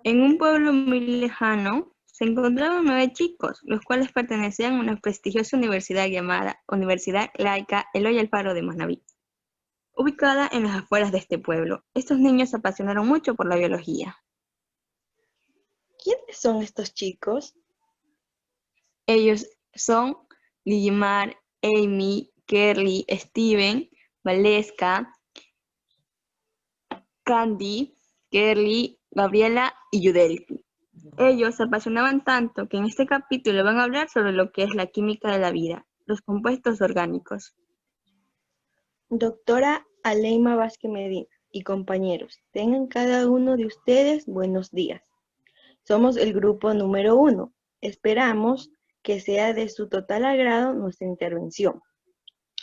En un pueblo muy lejano se encontraban 9 chicos, los cuales pertenecían a una prestigiosa universidad llamada Universidad Laica Eloy Alfaro de Manabí, ubicada en las afueras de este pueblo. Estos niños se apasionaron mucho por la biología. ¿Quiénes son estos chicos? Ellos son Ligimar, Amy, Kerly, Steven, Valeska, Candy, Kerly, Gabriela y Yudelki. Ellos se apasionaban tanto que en este capítulo van a hablar sobre lo que es la química de la vida, los compuestos orgánicos. Doctora Aleima Vázquez Medina y compañeros, tengan cada uno de ustedes buenos días. Somos el grupo número 1. Esperamos que sea de su total agrado nuestra intervención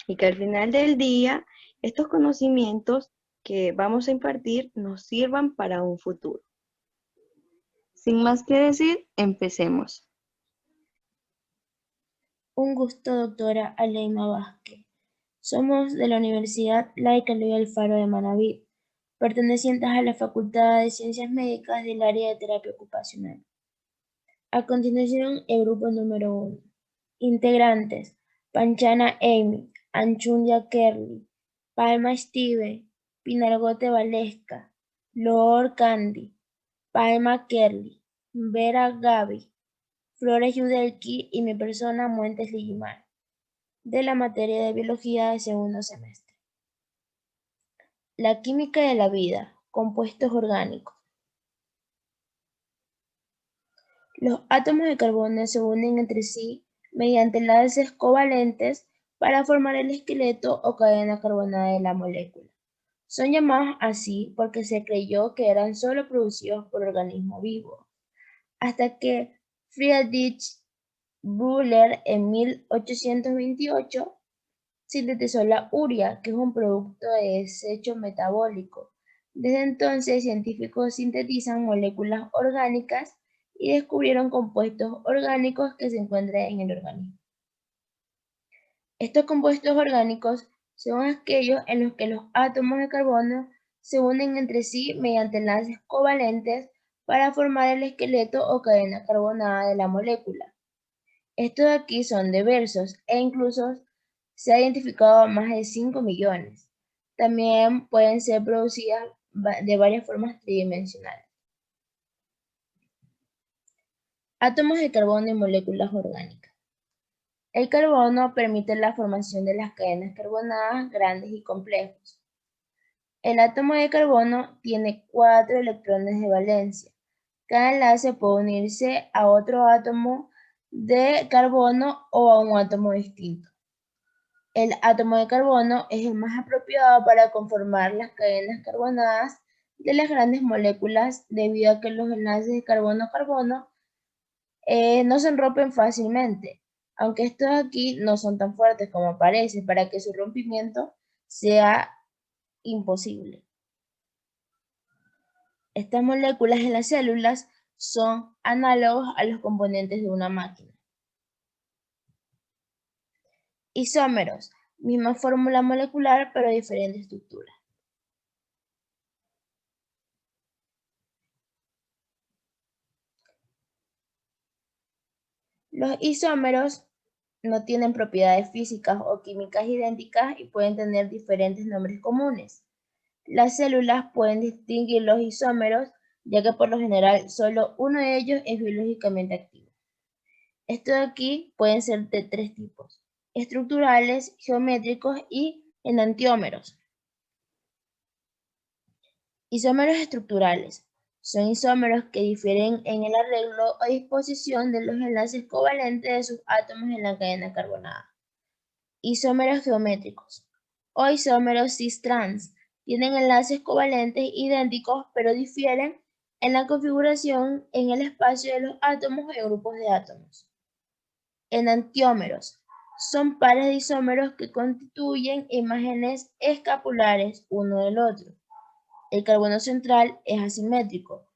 y que al final del día estos conocimientos que vamos a impartir nos sirvan para un futuro. Sin más que decir, empecemos. Un gusto, doctora Aleima Vázquez. Somos de la Universidad Laica Eloy Alfaro de Manabí, pertenecientes a la Facultad de Ciencias Médicas del área de terapia ocupacional. A continuación, el grupo número 1. Integrantes: Panchana Amy, Anchundia Kerly, Palma Steve, Pinargote Valesca, Loor Candy, Palma Kerly, Vera Gaby, Flores Yudelki y mi persona Muentes Ligimar, de la materia de biología de segundo semestre. La química de la vida, compuestos orgánicos. Los átomos de carbono se unen entre sí mediante enlaces covalentes para formar el esqueleto o cadena carbonada de la molécula. Son llamados así porque se creyó que eran solo producidos por organismos vivos, hasta que Friedrich Müller en 1828 sintetizó la urea, que es un producto de desecho metabólico. Desde entonces, científicos sintetizan moléculas orgánicas y descubrieron compuestos orgánicos que se encuentran en el organismo. Estos compuestos orgánicos son aquellos en los que los átomos de carbono se unen entre sí mediante enlaces covalentes para formar el esqueleto o cadena carbonada de la molécula. Estos de aquí son diversos e incluso se ha identificado más de 5 millones. También pueden ser producidas de varias formas tridimensionales. Átomos de carbono y moléculas orgánicas. El carbono permite la formación de las cadenas carbonadas grandes y complejos. El átomo de carbono tiene 4 electrones de valencia. Cada enlace puede unirse a otro átomo de carbono o a un átomo distinto. El átomo de carbono es el más apropiado para conformar las cadenas carbonadas de las grandes moléculas debido a que los enlaces de carbono-carbono no se rompen fácilmente, aunque estos aquí no son tan fuertes como parece para que su rompimiento sea imposible. Estas moléculas en las células son análogos a los componentes de una máquina. Isómeros, misma fórmula molecular pero diferente estructura. Los isómeros no tienen propiedades físicas o químicas idénticas y pueden tener diferentes nombres comunes. Las células pueden distinguir los isómeros, ya que por lo general solo uno de ellos es biológicamente activo. Estos de aquí pueden ser de 3 tipos: estructurales, geométricos y enantiómeros. Isómeros estructurales son isómeros que difieren en el arreglo o disposición de los enlaces covalentes de sus átomos en la cadena carbonada. Isómeros geométricos o isómeros cis-trans tienen enlaces covalentes idénticos pero difieren en la configuración en el espacio de los átomos y grupos de átomos. Enantiómeros son pares de isómeros que constituyen imágenes escapulares uno del otro. El carbono central es asimétrico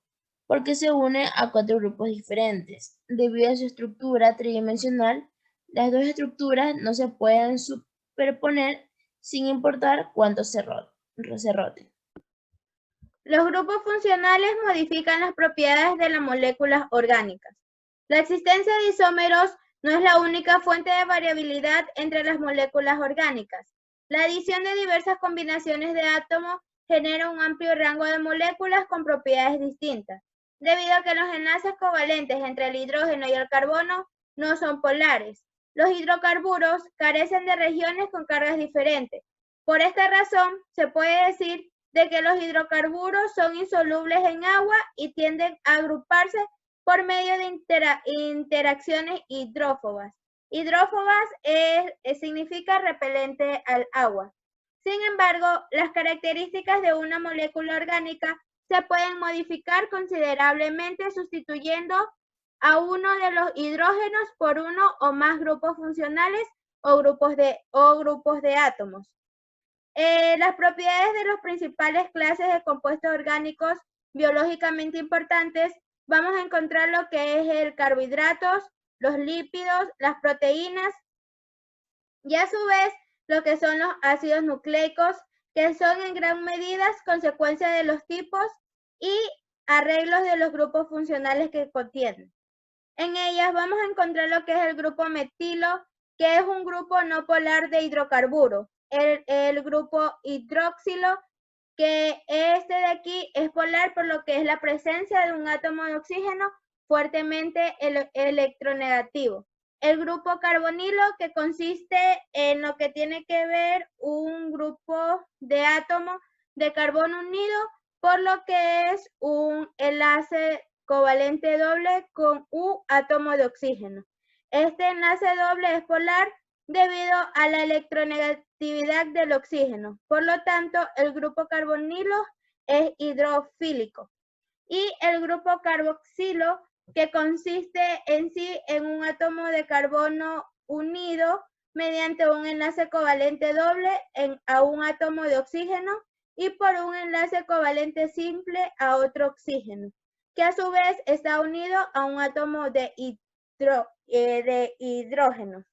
porque se une a 4 grupos diferentes. Debido a su estructura tridimensional, las dos estructuras no se pueden superponer sin importar cuánto se roten. Los grupos funcionales modifican las propiedades de las moléculas orgánicas. La existencia de isómeros no es la única fuente de variabilidad entre las moléculas orgánicas. La adición de diversas combinaciones de átomos genera un amplio rango de moléculas con propiedades distintas, debido a que los enlaces covalentes entre el hidrógeno y el carbono no son polares. Los hidrocarburos carecen de regiones con cargas diferentes. Por esta razón, se puede decir de que los hidrocarburos son insolubles en agua y tienden a agruparse por medio de interacciones hidrófobas. Hidrófobas significa repelente al agua. Sin embargo, las características de una molécula orgánica se pueden modificar considerablemente sustituyendo a uno de los hidrógenos por uno o más grupos funcionales o grupos de átomos. Las propiedades de las principales clases de compuestos orgánicos biológicamente importantes, vamos a encontrar lo que es el carbohidratos, los lípidos, las proteínas y a su vez lo que son los ácidos nucleicos, que son en gran medida consecuencia de los tipos y arreglos de los grupos funcionales que contienen. En ellas vamos a encontrar lo que es el grupo metilo, que es un grupo no polar de hidrocarburo. El grupo hidroxilo, que este de aquí es polar por lo que es la presencia de un átomo de oxígeno fuertemente electronegativo. El grupo carbonilo, que consiste en lo que tiene que ver un grupo de átomos de carbono unido, por lo que es un enlace covalente doble con un átomo de oxígeno. Este enlace doble es polar debido a la electronegatividad del oxígeno. Por lo tanto, el grupo carbonilo es hidrofílico. Y el grupo carboxilo, que consiste en sí en un átomo de carbono unido mediante un enlace covalente doble a un átomo de oxígeno y por un enlace covalente simple a otro oxígeno, que a su vez está unido a un átomo de hidrógeno.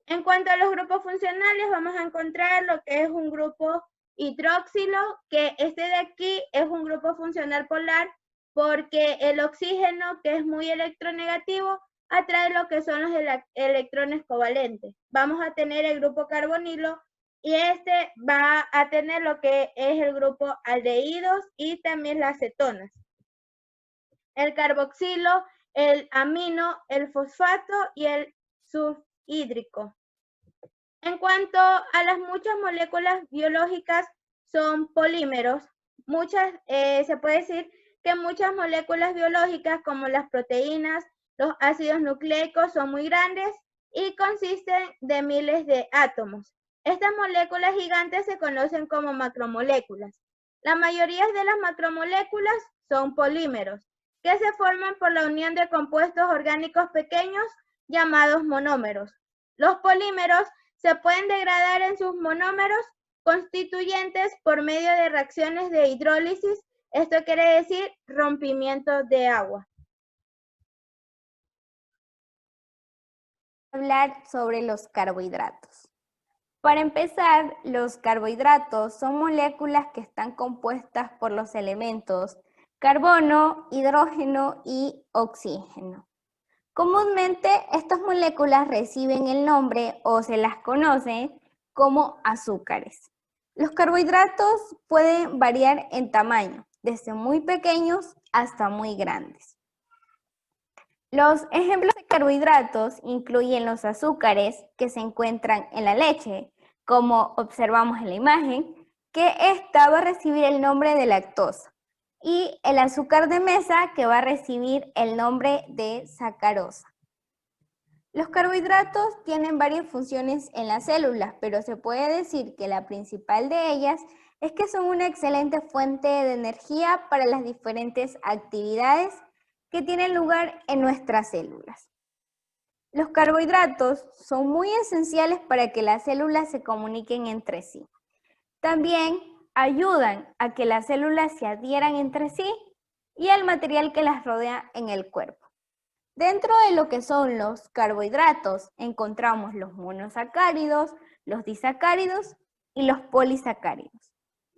En cuanto a los grupos funcionales, vamos a encontrar lo que es un grupo hidroxilo, que este de aquí es un grupo funcional polar porque el oxígeno, que es muy electronegativo, atrae lo que son los electrones covalentes. Vamos a tener el grupo carbonilo y este va a tener lo que es el grupo aldehídos y también las cetonas. El carboxilo, el amino, el fosfato y el sulfhídrico. En cuanto a las muchas moléculas biológicas son polímeros, se puede decir que muchas moléculas biológicas como las proteínas, los ácidos nucleicos son muy grandes y consisten de miles de átomos. Estas moléculas gigantes se conocen como macromoléculas. La mayoría de las macromoléculas son polímeros, que se forman por la unión de compuestos orgánicos pequeños llamados monómeros. Los polímeros se pueden degradar en sus monómeros constituyentes por medio de reacciones de hidrólisis, esto quiere decir rompimiento de agua. Hablar sobre los carbohidratos. Para empezar, los carbohidratos son moléculas que están compuestas por los elementos carbono, hidrógeno y oxígeno. Comúnmente, estas moléculas reciben el nombre o se las conoce como azúcares. Los carbohidratos pueden variar en tamaño, desde muy pequeños hasta muy grandes. Los ejemplos de carbohidratos incluyen los azúcares que se encuentran en la leche, como observamos en la imagen, que esta va a recibir el nombre de lactosa, y el azúcar de mesa, que va a recibir el nombre de sacarosa. Los carbohidratos tienen varias funciones en las células, pero se puede decir que la principal de ellas es que son una excelente fuente de energía para las diferentes actividades que tienen lugar en nuestras células. Los carbohidratos son muy esenciales para que las células se comuniquen entre sí. También ayudan a que las células se adhieran entre sí y al material que las rodea en el cuerpo. Dentro de lo que son los carbohidratos encontramos los monosacáridos, los disacáridos y los polisacáridos.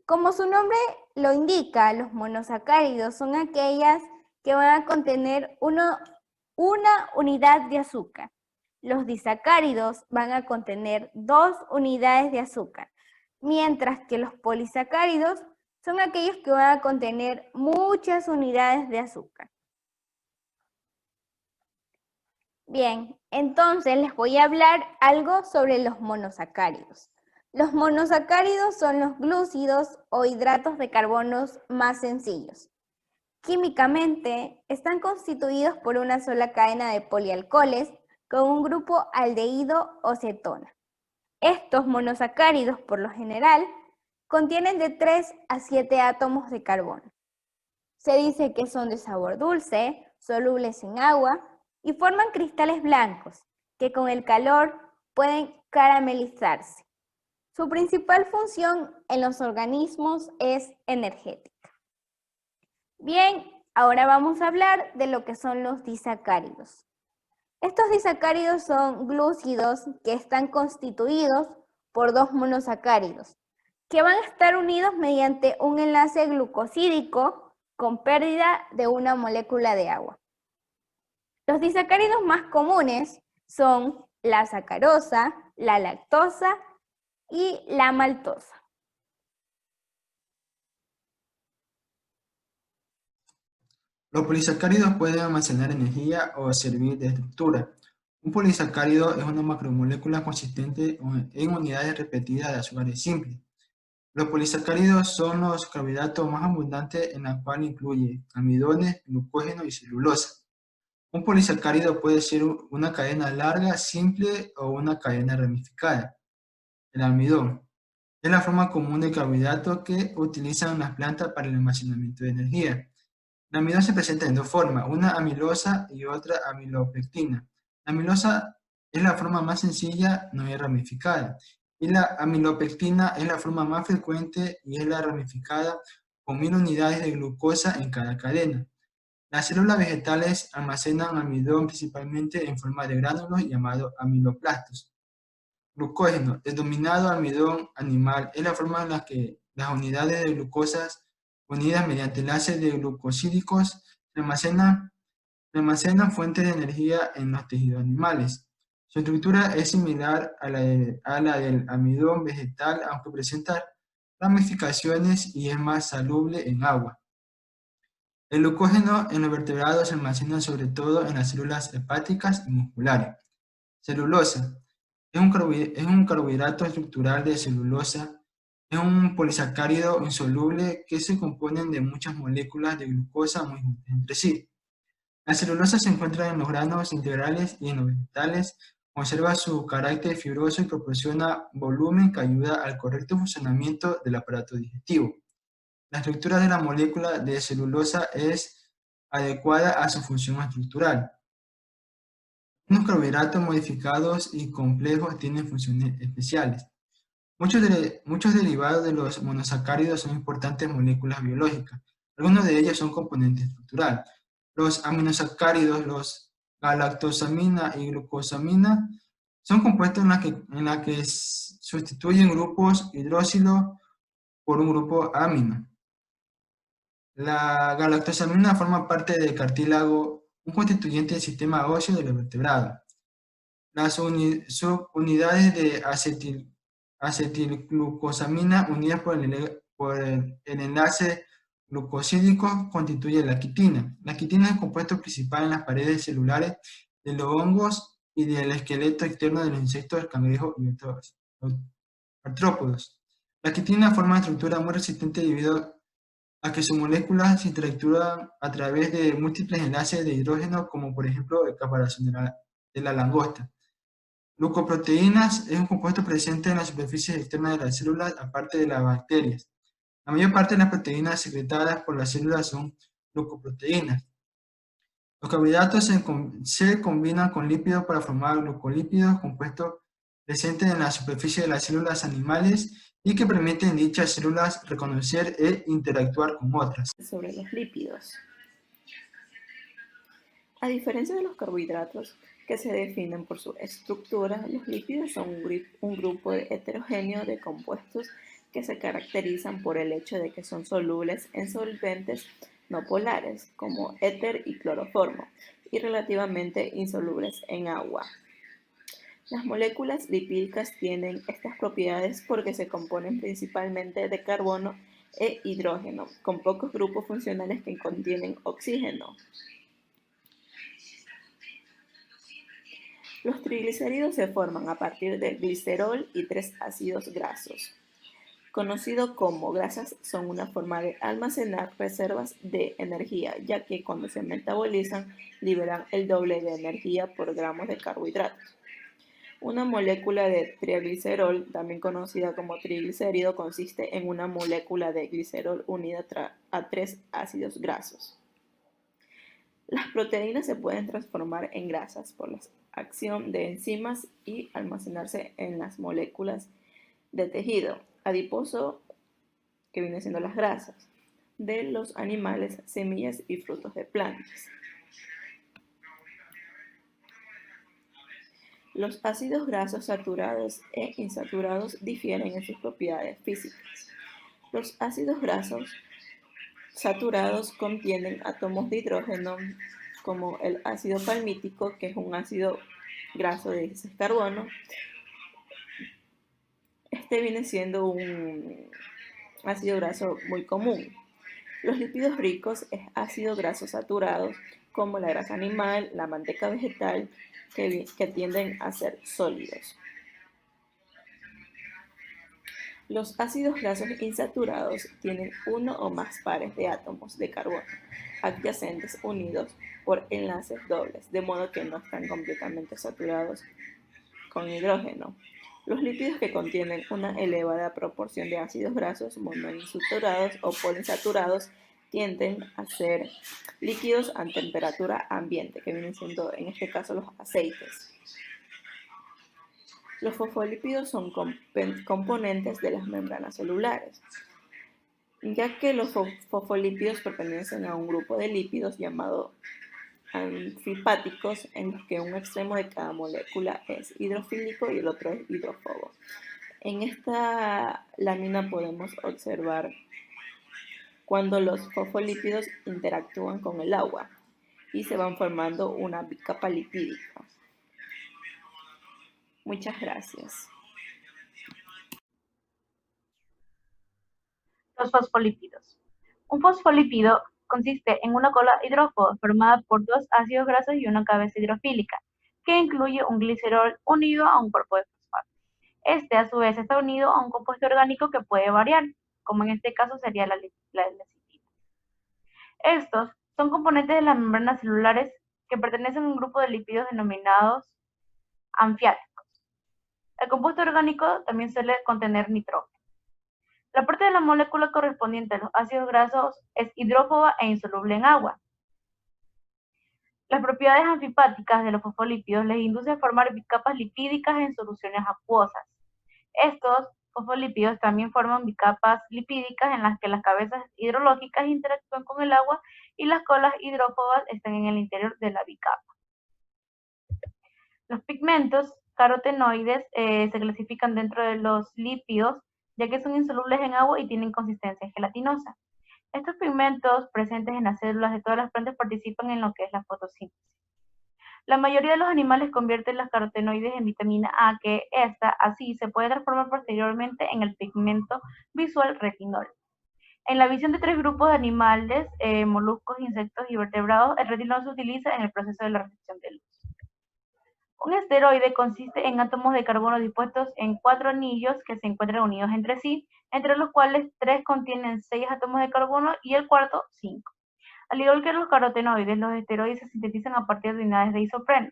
Como su nombre lo indica, los monosacáridos son aquellas que van a contener una unidad de azúcar. Los disacáridos van a contener 2 unidades de azúcar, mientras que los polisacáridos son aquellos que van a contener muchas unidades de azúcar. Bien, entonces les voy a hablar algo sobre los monosacáridos. Los monosacáridos son los glúcidos o hidratos de carbono más sencillos. Químicamente, están constituidos por una sola cadena de polialcoholes con un grupo aldehído o cetona. Estos monosacáridos, por lo general, contienen de 3 a 7 átomos de carbono. Se dice que son de sabor dulce, solubles en agua y forman cristales blancos que con el calor pueden caramelizarse. Su principal función en los organismos es energética. Bien, ahora vamos a hablar de lo que son los disacáridos. Estos disacáridos son glúcidos que están constituidos por 2 monosacáridos, que van a estar unidos mediante un enlace glucosídico con pérdida de una molécula de agua. Los disacáridos más comunes son la sacarosa, la lactosa y la maltosa. Los polisacáridos pueden almacenar energía o servir de estructura. Un polisacárido es una macromolécula consistente en unidades repetidas de azúcares simples. Los polisacáridos son los carbohidratos más abundantes, en la cual incluye almidones, glucógeno y celulosa. Un polisacárido puede ser una cadena larga, simple o una cadena ramificada. El almidón es la forma común de carbohidrato que utilizan las plantas para el almacenamiento de energía. El almidón se presenta en 2 formas, una amilosa y otra amilopectina. La amilosa es la forma más sencilla, no es ramificada, y la amilopectina es la forma más frecuente y es la ramificada con 1000 unidades de glucosa en cada cadena. Las células vegetales almacenan almidón principalmente en forma de gránulos llamados amiloplastos. Glucógeno, denominado almidón animal, es la forma en la que las unidades de glucosa unidas mediante enlaces de glucosídicos almacenan fuentes de energía en los tejidos animales. Su estructura es similar a la del almidón vegetal, aunque presenta ramificaciones y es más soluble en agua. El glucógeno en los vertebrados se almacena sobre todo en las células hepáticas y musculares. Celulosa es un carbohidrato estructural de celulosa. Es un polisacárido insoluble que se componen de muchas moléculas de glucosa muy juntas entre sí. La celulosa se encuentra en los granos integrales y en los vegetales, conserva su carácter fibroso y proporciona volumen que ayuda al correcto funcionamiento del aparato digestivo. La estructura de la molécula de celulosa es adecuada a su función estructural. Unos carbohidratos modificados y complejos tienen funciones especiales. Muchos derivados de los monosacáridos son importantes moléculas biológicas. Algunos de ellos son componentes estructurales. Los aminosacáridos, los galactosamina y glucosamina, son compuestos en la que sustituyen grupos hidroxilo por un grupo amino. La galactosamina forma parte del cartílago, un constituyente del sistema óseo de los vertebrados. Las subunidades de acetilglucosamina unidas por el enlace glucosídico constituyen la quitina. La quitina es el compuesto principal en las paredes celulares de los hongos y del esqueleto externo de los insectos, cangrejos y otros artrópodos. La quitina forma una estructura muy resistente debido a que sus moléculas se interactúan a través de múltiples enlaces de hidrógeno, como por ejemplo el caparazón de la langosta. Glucoproteínas es un compuesto presente en la superficie externa de las células, aparte de las bacterias. La mayor parte de las proteínas secretadas por las células son glucoproteínas. Los carbohidratos se combinan con lípidos para formar glucolípidos, compuestos presentes en la superficie de las células animales y que permiten dichas células reconocer e interactuar con otras. Sobre los lípidos. A diferencia de los carbohidratos, que se definen por su estructura, los lípidos son un grupo heterogéneo de compuestos que se caracterizan por el hecho de que son solubles en solventes no polares, como éter y cloroformo, y relativamente insolubles en agua. Las moléculas lipídicas tienen estas propiedades porque se componen principalmente de carbono e hidrógeno, con pocos grupos funcionales que contienen oxígeno. Los triglicéridos se forman a partir del glicerol y 3 ácidos grasos. Conocido como grasas, son una forma de almacenar reservas de energía, ya que cuando se metabolizan liberan el doble de energía por gramos de carbohidratos. Una molécula de triglicerol, también conocida como triglicérido, consiste en una molécula de glicerol unida a 3 ácidos grasos. Las proteínas se pueden transformar en grasas por la acción de enzimas y almacenarse en las moléculas de tejido adiposo, que vienen siendo las grasas, de los animales, semillas y frutos de plantas. Los ácidos grasos saturados e insaturados difieren en sus propiedades físicas. Los ácidos grasos saturados contienen átomos de hidrógeno, como el ácido palmítico, que es un ácido graso de 16 carbono. Este viene siendo un ácido graso muy común. Los lípidos ricos es ácidos grasos saturados, como la grasa animal, la manteca vegetal, que tienden a ser sólidos. Los ácidos grasos insaturados tienen uno o más pares de átomos de carbono adyacentes unidos por enlaces dobles, de modo que no están completamente saturados con hidrógeno. Los lípidos que contienen una elevada proporción de ácidos grasos monoinsaturados o poliinsaturados tienden a ser líquidos a temperatura ambiente, que vienen siendo en este caso los aceites. Los fosfolípidos son componentes de las membranas celulares, ya que los fosfolípidos pertenecen a un grupo de lípidos llamado anfipáticos, en los que un extremo de cada molécula es hidrofílico y el otro es hidrófobo. En esta lámina podemos observar cuando los fosfolípidos interactúan con el agua y se van formando una bicapa lipídica. Muchas gracias. Los fosfolípidos. Un fosfolípido consiste en una cola hidrófoba formada por 2 ácidos grasos y una cabeza hidrofílica, que incluye un glicerol unido a un cuerpo de fosfato. Este, a su vez, está unido a un compuesto orgánico que puede variar, como en este caso sería la lecitina. Estos son componentes de las membranas celulares que pertenecen a un grupo de lípidos denominados anfiáticos. El compuesto orgánico también suele contener nitrógeno. La parte de la molécula correspondiente a los ácidos grasos es hidrófoba e insoluble en agua. Las propiedades anfipáticas de los fosfolípidos les induce a formar bicapas lipídicas en soluciones acuosas. Estos fosfolípidos también forman bicapas lipídicas en las que las cabezas hidrológicas interactúan con el agua y las colas hidrófobas están en el interior de la bicapa. Los pigmentos carotenoides se clasifican dentro de los lípidos, ya que son insolubles en agua y tienen consistencia gelatinosa. Estos pigmentos presentes en las células de todas las plantas participan en lo que es la fotosíntesis. La mayoría de los animales convierten los carotenoides en vitamina A, que esta así se puede transformar posteriormente en el pigmento visual retinol. En la visión de 3 grupos de animales, moluscos, insectos y vertebrados, el retinol se utiliza en el proceso de la recepción de luz. Un esteroide consiste en átomos de carbono dispuestos en 4 anillos que se encuentran unidos entre sí, entre los cuales 3 contienen 6 átomos de carbono y el cuarto 5. Al igual que los carotenoides, los esteroides se sintetizan a partir de unidades de isopreno.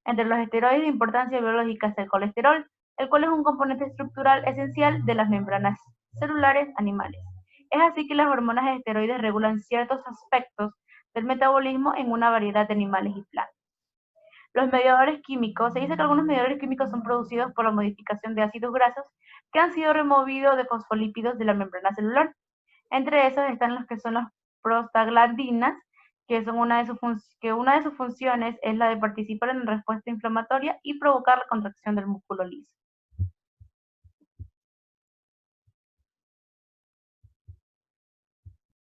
Entre los esteroides de importancia biológica está el colesterol, el cual es un componente estructural esencial de las membranas celulares animales. Es así que las hormonas de esteroides regulan ciertos aspectos del metabolismo en una variedad de animales y plantas. Los mediadores químicos, se dice que algunos mediadores químicos son producidos por la modificación de ácidos grasos que han sido removidos de fosfolípidos de la membrana celular. Entre esos están los que son las prostaglandinas, que una de sus funciones es la de participar en la respuesta inflamatoria y provocar la contracción del músculo liso.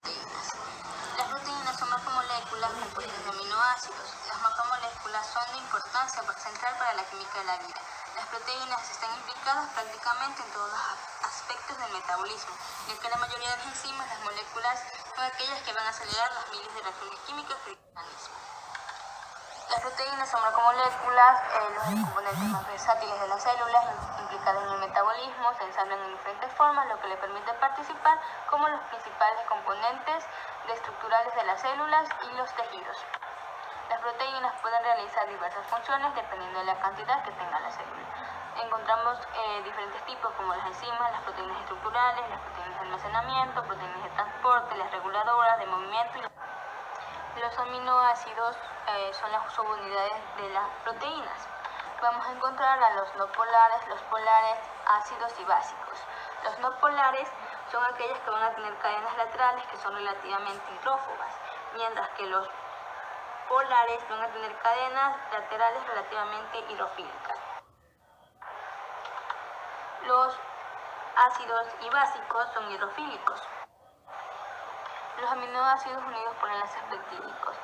Las proteínas son macromoléculas compuestas de aminoácidos. Las macromoléculas son de importancia central para la química de la vida. Las proteínas están implicadas prácticamente en todos los aspectos del metabolismo, ya que la mayoría de las enzimas, las moléculas, son aquellas que van a acelerar las miles de reacciones químicas del organismo. Las proteínas son macromoléculas, los componentes más versátiles de las células, implicadas en el metabolismo, se ensamblan en diferentes formas, lo que le permite participar como los principales componentes estructurales de las células y los tejidos. Las proteínas pueden realizar diversas funciones dependiendo de la cantidad que tenga la célula. Encontramos diferentes tipos como las enzimas, las proteínas estructurales, las proteínas de almacenamiento, proteínas de transporte, las reguladoras de movimiento y los aminoácidos son las subunidades de las proteínas. Vamos a encontrar a los no polares, los polares, ácidos y básicos. Los no polares son aquellas que van a tener cadenas laterales que son relativamente hidrófobas, mientras que los polares van a tener cadenas laterales relativamente hidrofílicas. Los ácidos y básicos son hidrofílicos. Los aminoácidos unidos por enlaces peptídicos.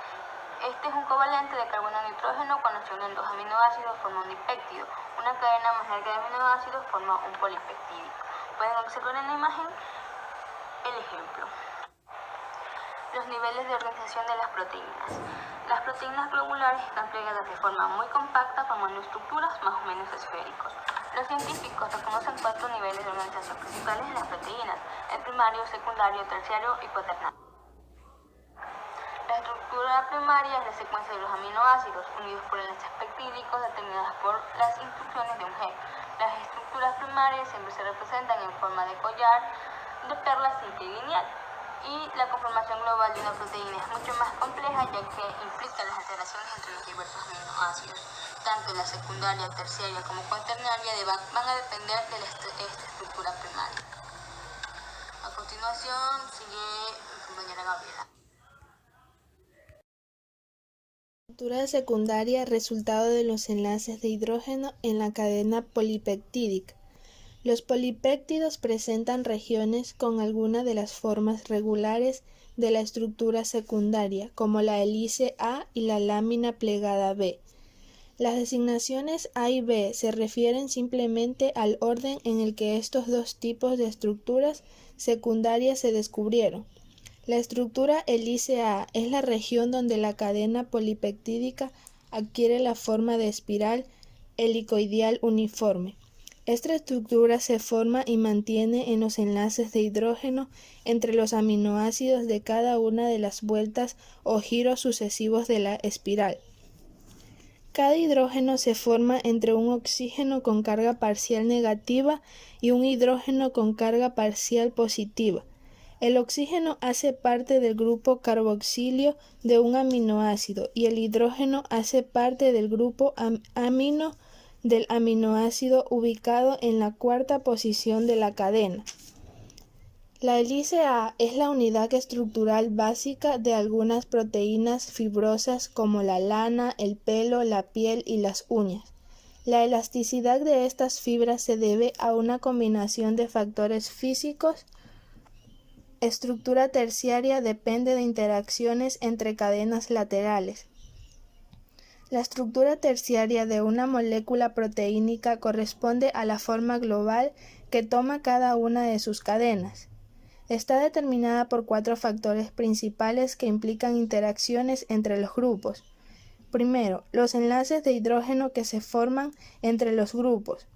Este es un covalente de carbono a nitrógeno. Cuando se unen dos aminoácidos forma un dipéptido. Una cadena más larga de aminoácidos forma un polipeptídico. Pueden observar en la imagen el ejemplo. Los niveles de organización de las proteínas. Las proteínas globulares están plegadas de forma muy compacta, formando estructuras más o menos esféricos. Los científicos reconocen 4 niveles de organización principales de las proteínas: el primario, secundario, terciario y cuaternario. La estructura primaria es la secuencia de los aminoácidos unidos por enlaces peptídicos determinadas por las instrucciones de un gen. Las estructuras primarias siempre se representan en forma de collar de perla simple y lineal. Y la conformación global de una proteína es mucho más compleja, ya que implica las alteraciones entre los diversos aminoácidos. Tanto la secundaria, terciaria como cuaternaria van a depender de esta estructura primaria. A continuación sigue mi compañera Gabriela. Estructura secundaria, resultado de los enlaces de hidrógeno en la cadena polipeptídica. Los polipéptidos presentan regiones con alguna de las formas regulares de la estructura secundaria, como la hélice A y la lámina plegada B. Las designaciones A y B se refieren simplemente al orden en el que estos dos tipos de estructuras secundarias se descubrieron. La estructura hélice A es la región donde la cadena polipeptídica adquiere la forma de espiral helicoidal uniforme. Esta estructura se forma y mantiene en los enlaces de hidrógeno entre los aminoácidos de cada una de las vueltas o giros sucesivos de la espiral. Cada hidrógeno se forma entre un oxígeno con carga parcial negativa y un hidrógeno con carga parcial positiva. El oxígeno hace parte del grupo carboxilio de un aminoácido y el hidrógeno hace parte del grupo amino del aminoácido ubicado en la cuarta posición de la cadena. La hélice A es la unidad estructural básica de algunas proteínas fibrosas como la lana, el pelo, la piel y las uñas. La elasticidad de estas fibras se debe a una combinación de factores físicos. Estructura terciaria depende de interacciones entre cadenas laterales. La estructura terciaria de una molécula proteínica corresponde a la forma global que toma cada una de sus cadenas. Está determinada por 4 factores principales que implican interacciones entre los grupos. Primero, los enlaces de hidrógeno que se forman entre los grupos.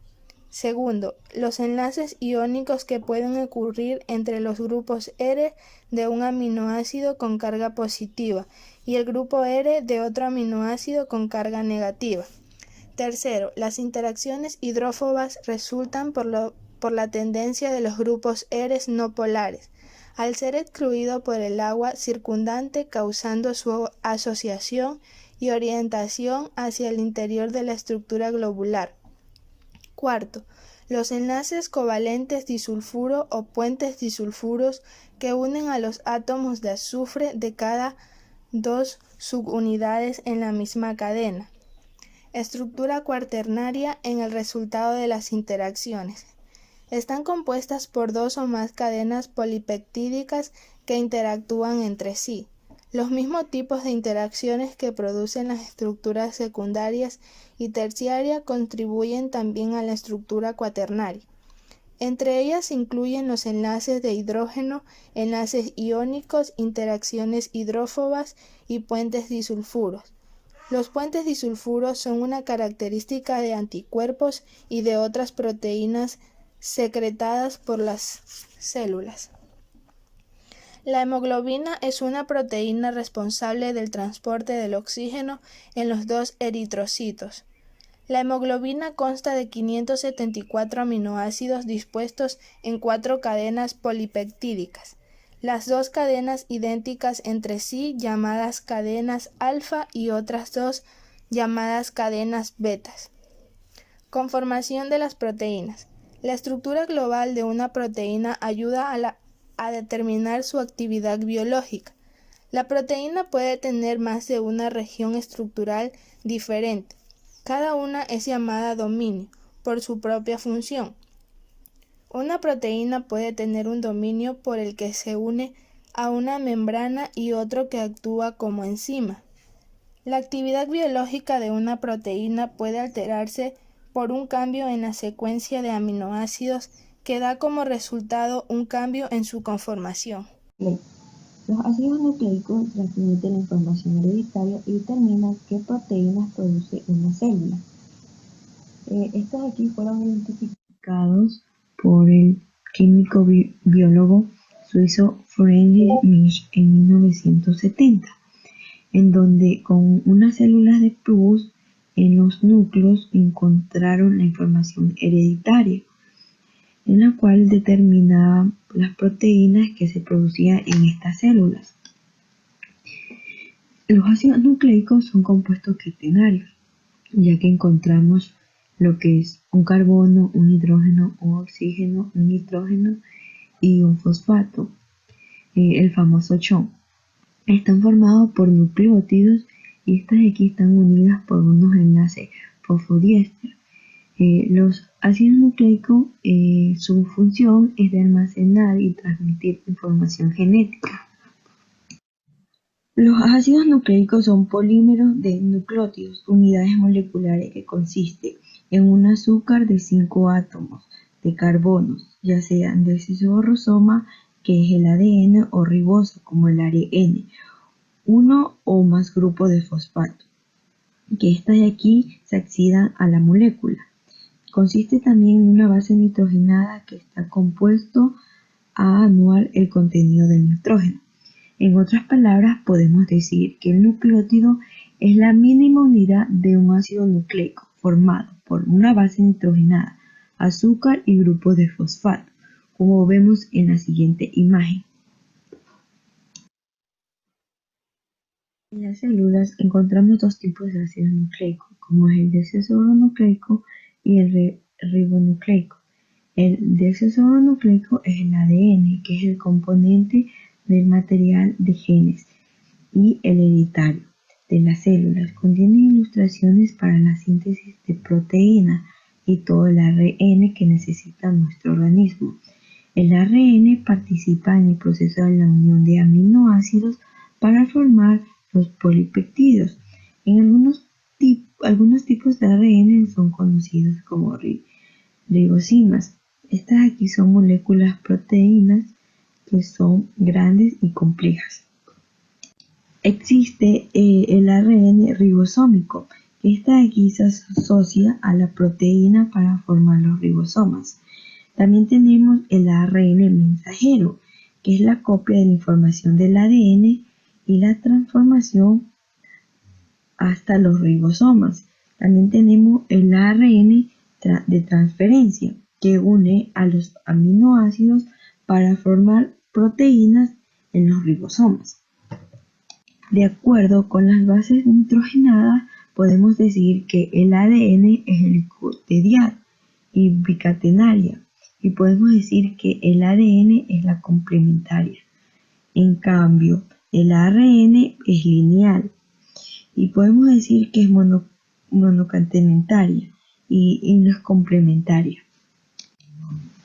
Segundo, los enlaces iónicos que pueden ocurrir entre los grupos R de un aminoácido con carga positiva y el grupo R de otro aminoácido con carga negativa. Tercero, las interacciones hidrófobas resultan por la tendencia de los grupos R no polares, al ser excluido por el agua circundante, causando su asociación y orientación hacia el interior de la estructura globular. Cuarto, los enlaces covalentes disulfuro o puentes disulfuros que unen a los átomos de azufre de cada 2 subunidades en la misma cadena. Estructura cuaternaria en el resultado de las interacciones. Están compuestas por 2 o más cadenas polipeptídicas que interactúan entre sí. Los mismos tipos de interacciones que producen las estructuras secundarias y terciarias contribuyen también a la estructura cuaternaria. Entre ellas se incluyen los enlaces de hidrógeno, enlaces iónicos, interacciones hidrófobas y puentes disulfuros. Los puentes disulfuros son una característica de anticuerpos y de otras proteínas secretadas por las células. La hemoglobina es una proteína responsable del transporte del oxígeno en los dos eritrocitos. La hemoglobina consta de 574 aminoácidos dispuestos en 4 cadenas polipeptídicas. Las 2 cadenas idénticas entre sí llamadas cadenas alfa y otras 2 llamadas cadenas betas. Conformación de las proteínas. La estructura global de una proteína ayuda a determinar su actividad biológica. La proteína puede tener más de una región estructural diferente. Cada una es llamada dominio por su propia función. Una proteína puede tener un dominio por el que se une a una membrana y otro que actúa como enzima. La actividad biológica de una proteína puede alterarse por un cambio en la secuencia de aminoácidos que da como resultado un cambio en su conformación. Los ácidos nucleicos transmiten la información hereditaria y determinan qué proteínas produce una célula. Estos aquí fueron identificados por el químico biólogo suizo Friedrich Misch en 1970, en donde con unas células de pus en los núcleos encontraron la información hereditaria, en la cual determinaba las proteínas que se producían en estas células. Los ácidos nucleicos son compuestos quaternarios, ya que encontramos lo que es un carbono, un hidrógeno, un oxígeno, un nitrógeno y un fosfato, el famoso CHO. Están formados por nucleótidos y estas aquí están unidas por unos enlaces fosfodiéster. Los ácidos nucleicos, su función es de almacenar y transmitir información genética. Los ácidos nucleicos son polímeros de nucleótidos, unidades moleculares que consisten en un azúcar de 5 átomos de carbonos, ya sean del citosoma, que es el ADN, o ribosa, como el ARN, uno o más grupos de fosfato, que estas de aquí se accidan a la molécula. Consiste también en una base nitrogenada que está compuesto a anular el contenido del nitrógeno. En otras palabras, podemos decir que el nucleótido es la mínima unidad de un ácido nucleico formado por una base nitrogenada, azúcar y grupos de fosfato, como vemos en la siguiente imagen. En las células encontramos dos tipos de ácidos nucleicos, como es el desoxirribonucleico y el ribonucleico. El desoxirribonucleico es el ADN, que es el componente del material de genes, y el hereditario de las células. Contiene ilustraciones para la síntesis de proteínas y todo el ARN que necesita nuestro organismo. El ARN participa en el proceso de la unión de aminoácidos para formar los polipeptídeos. En algunos tipos de ARN son conocidos como ribosimas. Estas aquí son moléculas proteínas que son grandes y complejas. Existe el ARN ribosómico. Esta aquí se asocia a la proteína para formar los ribosomas. También tenemos el ARN mensajero, que es la copia de la información del ADN y la transformación hasta los ribosomas. También tenemos el ARN de transferencia, que une a los aminoácidos para formar proteínas en los ribosomas. De acuerdo con las bases nitrogenadas, podemos decir que el ADN es helicotedial y bicatenaria, y podemos decir que el ADN es la complementaria. En cambio, el ARN es lineal, y podemos decir que es monocatenataria y no es complementaria.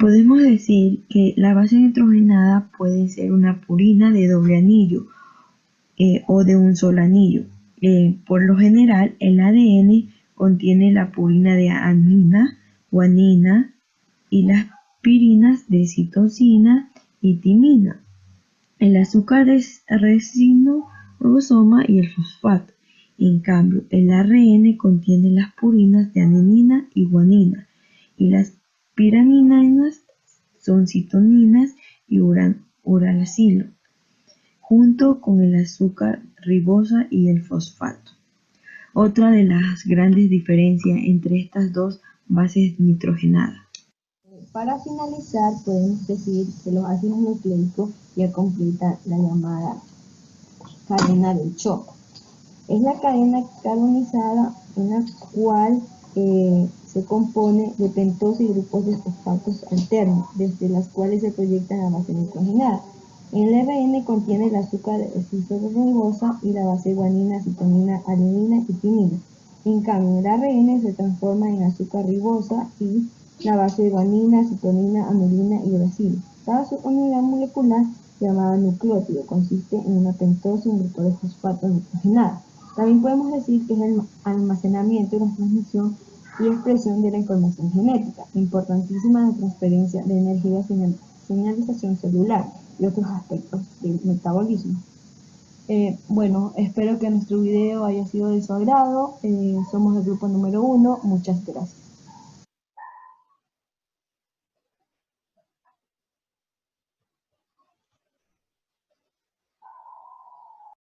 Podemos decir que la base nitrogenada puede ser una purina de doble anillo o de un solo anillo. Por lo general, el ADN contiene la purina de amina, guanina y las pirinas de citosina y timina. El azúcar es ribosoma y el fosfato. En cambio, el ARN contiene las purinas de adenina y guanina, y las piraminas son citoninas y uracilo, junto con el azúcar ribosa y el fosfato. Otra de las grandes diferencias entre estas dos bases nitrogenadas. Para finalizar, podemos decir que los ácidos nucleicos ya completan la llamada cadena del shock. Es la cadena carbonizada en la cual se compone de pentosa y grupos de fosfatos alternos, desde las cuales se proyecta la base nitrogenada. El RN contiene el azúcar ribosa y la base guanina, citonina, adenina y timina. En cambio, el ARN se transforma en azúcar ribosa y la base de guanina, citonina, amelina y uracilo. Cada subunidad molecular, llamada nucleótido, consiste en una pentosa y un grupo de fosfatos nitrogenados. También podemos decir que es el almacenamiento y la transmisión y expresión de la información genética, importantísima en la transferencia de energía, señalización celular y otros aspectos del metabolismo. Bueno, espero que nuestro video haya sido de su agrado. Somos el grupo número 1. Muchas gracias.